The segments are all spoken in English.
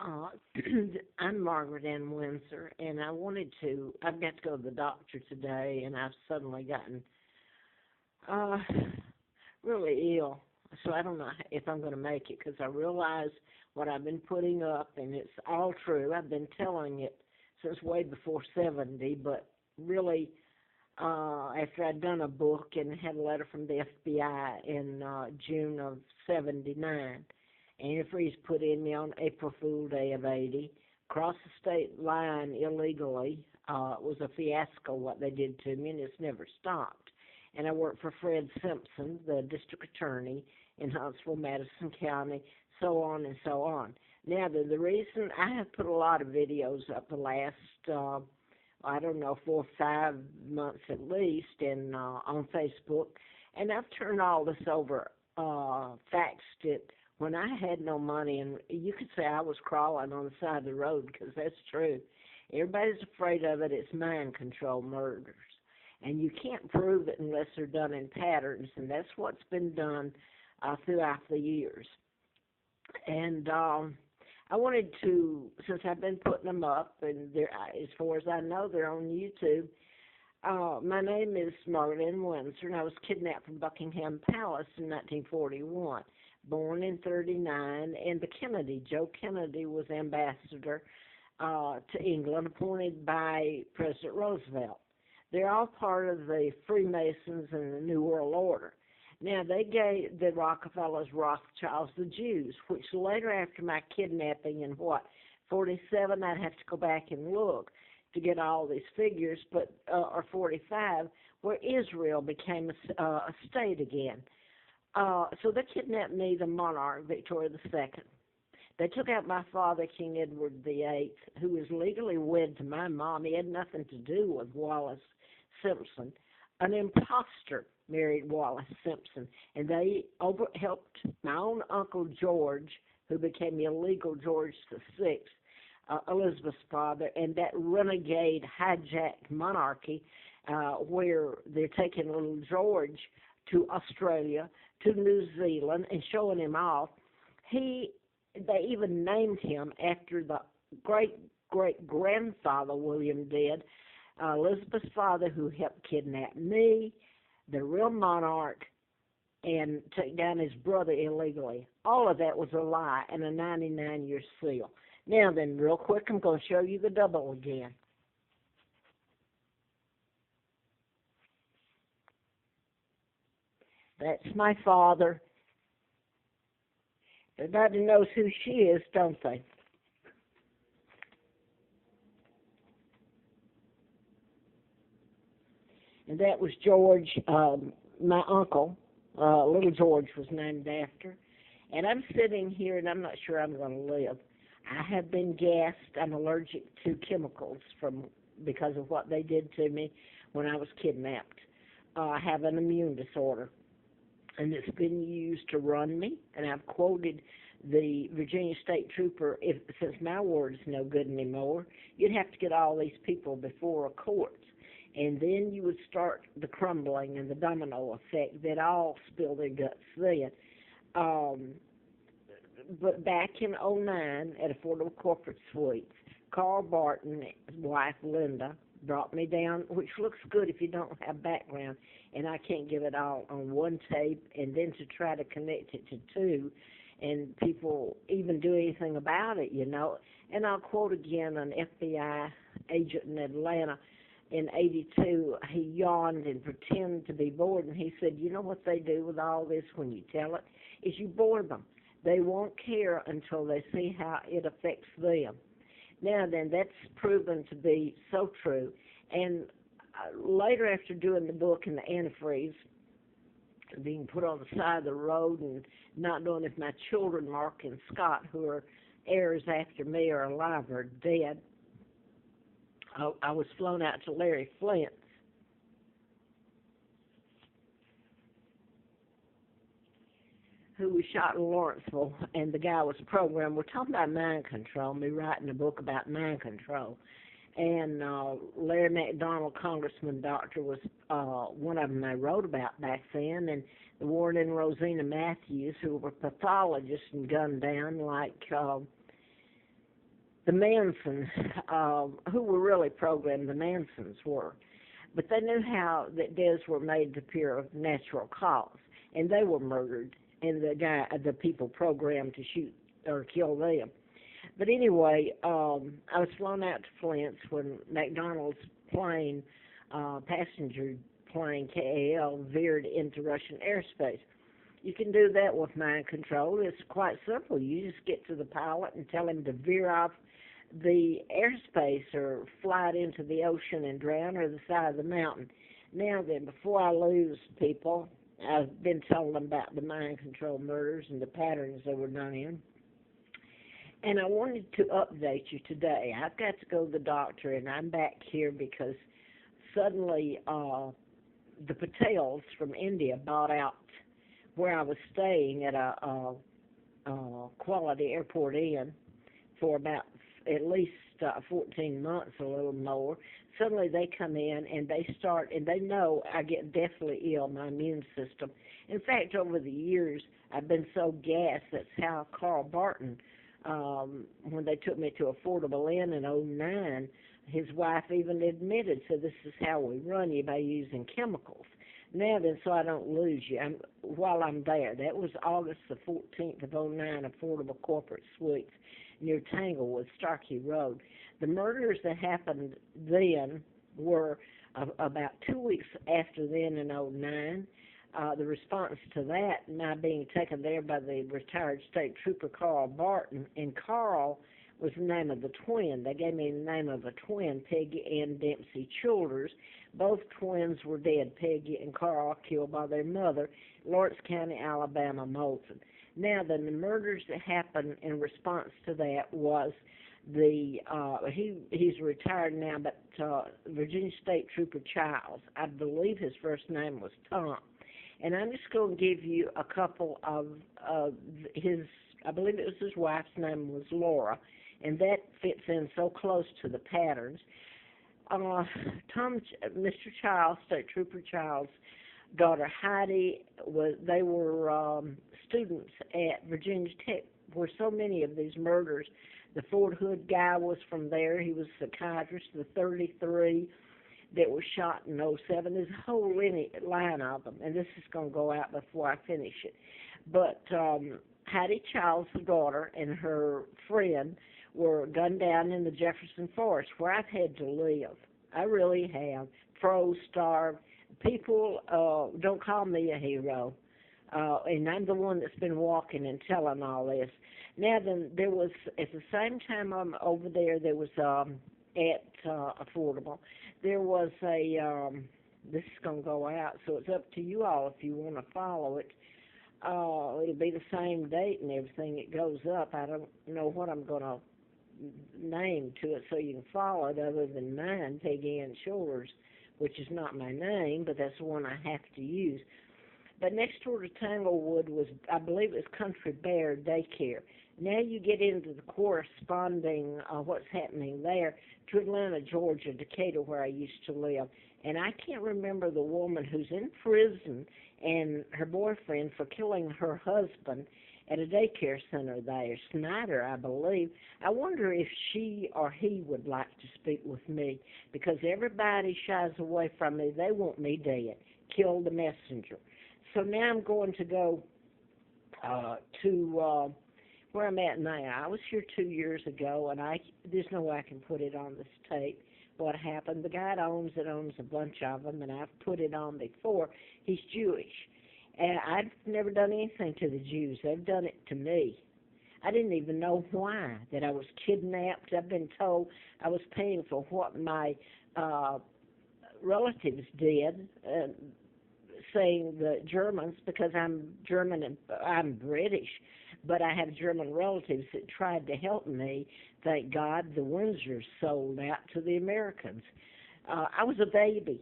Uh, I'm Margaret Ann Windsor, and I've got to go to the doctor today, and I've suddenly gotten uh, really ill. So I don't know if I'm going to make it because I realize what I've been putting up, and it's all true. I've been telling it since way before 70, but really, after I'd done a book and had a letter from the FBI in June of 79, antifreeze put in me on April Fool Day of 80, crossed the state line illegally. It was a fiasco what they did to me, and it's never stopped. And I worked for Fred Simpson, the district attorney in Huntsville, Madison County, so on and so on. Now, the reason I have put a lot of videos up the last, I don't know, 4 or 5 months at least, on Facebook, and I've turned all this over, faxed it when I had no money, and you could say I was crawling on the side of the road because that's true. Everybody's afraid of it. It's mind control murders. And you can't prove it unless they're done in patterns, and that's what's been done throughout the years. And I wanted to, since I've been putting them up, and as far as I know, they're on YouTube. My name is Margaret Ann Windsor, and I was kidnapped from Buckingham Palace in 1941, born in 39, and Joe Kennedy was ambassador to England, appointed by President Roosevelt. They're all part of the Freemasons and the New World Order. Now, they gave the Rockefellers, Rothschilds, the Jews, which later after my kidnapping in 47, I'd have to go back and look to get all these figures, or 45, where Israel became a state again. So they kidnapped me, the monarch, Victoria II. They took out my father, King Edward VIII, who was legally wed to my mom. He had nothing to do with Wallace Simpson. An imposter married Wallace Simpson, and they helped my own Uncle George, who became illegal George VI, Elizabeth's father, and that renegade hijacked monarchy where they're taking little George to Australia, to New Zealand, and showing him off. They even named him after the great-great-grandfather William did, Elizabeth's father, who helped kidnap me, the real monarch, and take down his brother illegally. All of that was a lie and a 99-year seal. Now then, real quick, I'm going to show you the double again. That's my father. Everybody knows who she is, don't they? And that was George, my uncle. Little George was named after. And I'm sitting here, and I'm not sure I'm going to live. I have been gassed. I'm allergic to chemicals because of what they did to me when I was kidnapped. I have an immune disorder, and it's been used to run me. And I've quoted the Virginia State Trooper, since my word is no good anymore, you'd have to get all these people before a court. And then you would start the crumbling and the domino effect that all spill their guts then. Um, but back in '09 at Affordable Corporate Suites, Carl Barton, his wife Linda, brought me down, which looks good if you don't have background, and I can't give it all on one tape, and then to try to connect it to two, and people even do anything about it, you know. And I'll quote again an FBI agent in Atlanta in '82. He yawned and pretended to be bored, and he said, you know what they do with all this when you tell it? Is you bore them. They won't care until they see how it affects them. Now then, that's proven to be so true. And later, after doing the book and the antifreeze, being put on the side of the road and not knowing if my children, Mark and Scott, who are heirs after me, are alive or dead, I was flown out to Larry Flint, who was shot in Lawrenceville, and the guy was programmed. We're talking about mind control, me writing a book about mind control. And Larry McDonald, Congressman Doctor, was one of them I wrote about back then, and Warren and Rosina Matthews, who were pathologists and gunned down like the Mansons, who were really programmed, the Mansons were. But they knew how that deaths were made to appear of natural cause, and they were murdered, and the people programmed to shoot or kill them. But anyway, I was flown out to Flint when McDonald's plane, passenger plane KAL, veered into Russian airspace. You can do that with mind control. It's quite simple. You just get to the pilot and tell him to veer off the airspace or fly it into the ocean and drown or the side of the mountain. Now then, before I lose people, I've been telling them about the mind control murders and the patterns they were done in. And I wanted to update you today. I've got to go to the doctor, and I'm back here because suddenly the Patels from India bought out where I was staying at a Quality Airport Inn for about at least 14 months, a little more. Suddenly they come in and they know I get deathly ill, my immune system. In fact, over the years, I've been so gassed. That's how Carl Barton, when they took me to Affordable Inn in '09, his wife even admitted, so this is how we run you by using chemicals. Now then, so I don't lose you while I'm there. That was August the 14th of '09, Affordable Corporate Suites near Tanglewood, Starkey Road. The murders that happened then were about 2 weeks after then in '09. The response to that, my being taken there by the retired state trooper Carl Barton, and Carl was the name of the twin. They gave me the name of a twin, Peggy Ann Dempsey Childers. Both twins were dead, Peggy and Carl, killed by their mother, Lawrence County, Alabama, Moulton. Now, then, the murders that happened in response to that was he's retired now, but Virginia State Trooper Childs. I believe his first name was Tom. And I'm just going to give you a couple of his, I believe it was his wife's name was Laura, and that fits in so close to the patterns. Mr. Childs, State Trooper Childs' daughter Heidi, they were students at Virginia Tech, where so many of these murders. The Fort Hood guy was from there. He was a psychiatrist. The 33 that were shot in '07. There's a whole line of them, and this is going to go out before I finish it. But Hattie Child's daughter and her friend were gunned down in the Jefferson Forest, where I've had to live. I really have. Froze, starved. People don't call me a hero, and I'm the one that's been walking and telling all this. Now then, there was, at the same time I'm over there, there was at Affordable, there was this is going to go out, so it's up to you all if you want to follow it. It'll be the same date and everything. It goes up. I don't know what I'm going to name to it so you can follow it other than mine, Peggy Ann Shoulders, which is not my name, but that's the one I have to use. But next door to Tanglewood was, I believe it was Country Bear Daycare. Now you get into the corresponding what's happening there to Atlanta, Georgia, Decatur, where I used to live. And I can't remember the woman who's in prison and her boyfriend for killing her husband at a daycare center there, Snyder, I believe. I wonder if she or he would like to speak with me, because everybody shies away from me. They want me dead. Kill the messenger. So now I'm going to go to where I'm at now. I was here 2 years ago, and there's no way I can put it on this tape. What happened? The guy that owns a bunch of them, and I've put it on before. He's Jewish, and I've never done anything to the Jews. They've done it to me. I didn't even know why, that I was kidnapped. I've been told I was paying for what my relatives did, saying the Germans, because I'm German and I'm British, but I have German relatives that tried to help me. Thank God the Windsors sold out to the Americans. I was a baby,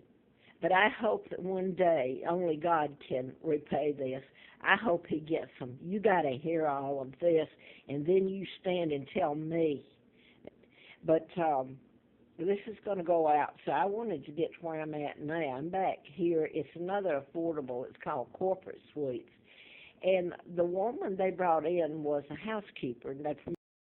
but I hope that one day only God can repay this. I hope he gets them. You got to hear all of this, and then you stand and tell me. But this is going to go out, so I wanted to get to where I'm at now. I'm back here. It's another Affordable. It's called Corporate Suites. And the woman they brought in was a housekeeper, and that's